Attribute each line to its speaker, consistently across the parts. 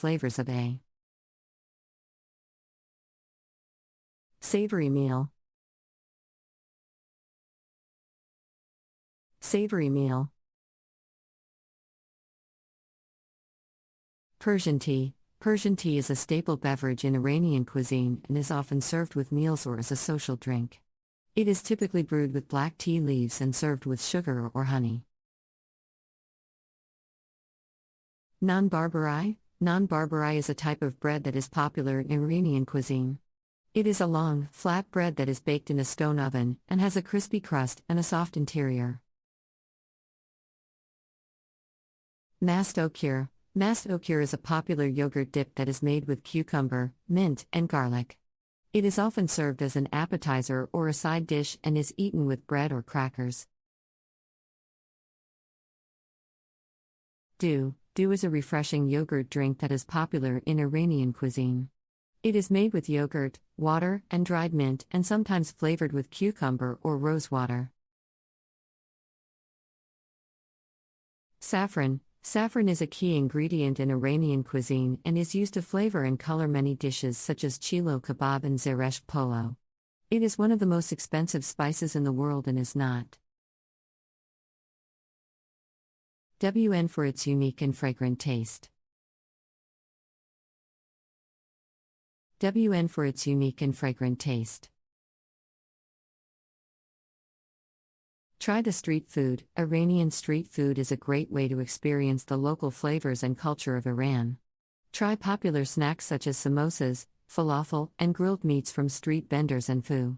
Speaker 1: Flavors of a savory meal. Savory meal. Persian tea. Persian tea is a staple beverage in Iranian cuisine and is often served with meals or as a social drink. It is typically brewed with black tea leaves and served with sugar or honey. Naan barbari. Naan barbari is a type of bread that is popular in Iranian cuisine. It is a long, flat bread that is baked in a stone oven and has a crispy crust and a soft interior. Mast okur. Mast okur is a popular yogurt dip that is made with cucumber, mint, and garlic. It is often served as an appetizer or a side dish and is eaten with bread or crackers. Dew. Dew is a refreshing yogurt drink that is popular in Iranian cuisine. It is made with yogurt, water, and dried mint and sometimes flavored with cucumber or rose water. Saffron. Saffron is a key ingredient in Iranian cuisine and is used to flavor and color many dishes such as Chelo Kebab and Reshteh polo. It is one of the most expensive spices in the world and is not known for its unique and fragrant taste. Known for its unique and fragrant taste. Try the street food. Iranian street food is a great way to experience the local flavors and culture of Iran. Try popular snacks such as samosas, falafel, and grilled meats from street vendors and foo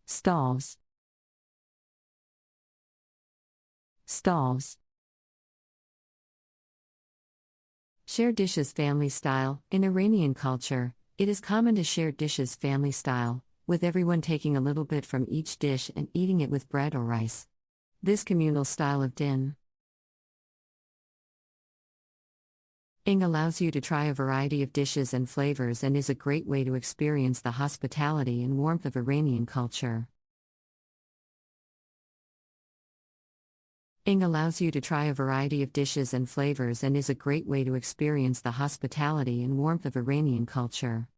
Speaker 1: stalls. Stalls. Share dishes family style. In Iranian culture, it is common to share dishes family style, with everyone taking a little bit from each dish and eating it with bread or rice. This communal style of din ing allows you to try a variety of dishes and flavors and is a great way to experience the hospitality and warmth of Iranian culture. Ing allows you to try a variety of dishes and flavors and is a great way to experience the hospitality and warmth of Iranian culture.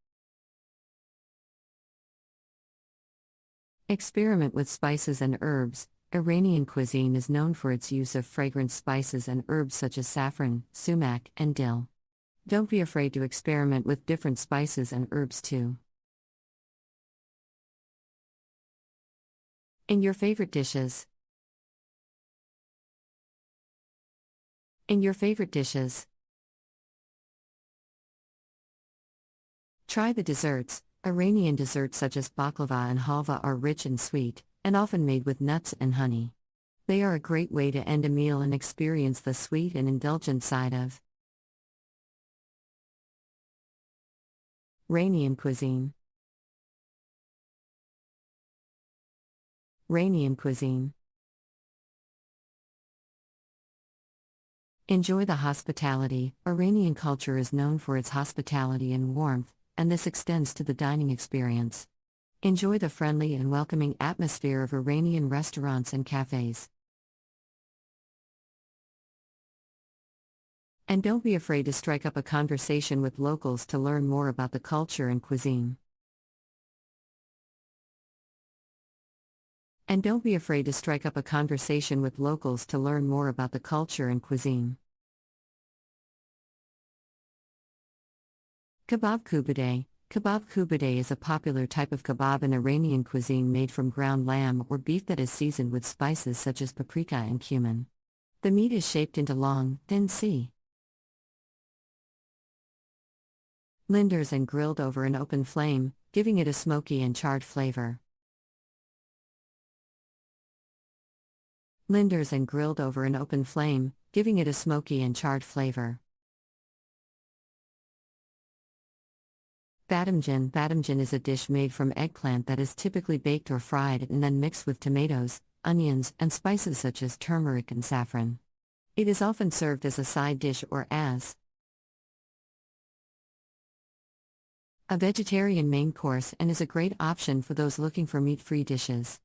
Speaker 1: Experiment with spices and herbs. Iranian cuisine is known for its use of fragrant spices and herbs such as saffron, sumac, and dill. Don't be afraid to experiment with different spices and herbs too. In your favorite dishes. In your favorite dishes. Try the desserts. Iranian desserts such as baklava and halva are rich and sweet, and often made with nuts and honey. They are a great way to end a meal and experience the sweet and indulgent side of Iranian cuisine. Iranian cuisine. Enjoy the hospitality. Iranian culture is known for its hospitality and warmth, and this extends to the dining experience. Enjoy the friendly and welcoming atmosphere of Iranian restaurants and cafes. And don't be afraid to strike up a conversation with locals to learn more about the culture and cuisine. And don't be afraid to strike up a conversation with locals to learn more about the culture and cuisine. Kebab kubadeh. Kebab kubadeh is a popular type of kebab in Iranian cuisine made from ground lamb or beef that is seasoned with spices such as paprika and cumin. The meat is shaped into long, thin cylinders and grilled over an open flame, giving it a smoky and charred flavor. Linders and grilled over an open flame, giving it a smoky and charred flavor. Badamjan. Badamjan is a dish made from eggplant that is typically baked or fried and then mixed with tomatoes, onions, and spices such as turmeric and saffron. It is often served as a side dish or as a vegetarian main course and is a great option for those looking for meat-free dishes.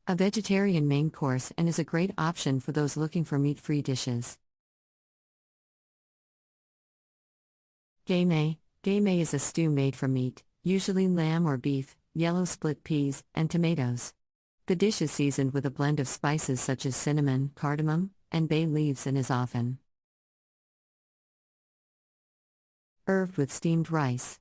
Speaker 1: A vegetarian main course and is a great option for those looking for meat-free dishes. Ghormeh. Ghormeh is a stew made from meat, usually lamb or beef, yellow split peas, and tomatoes. The dish is seasoned with a blend of spices such as cinnamon, cardamom, and bay leaves and is often served with steamed rice.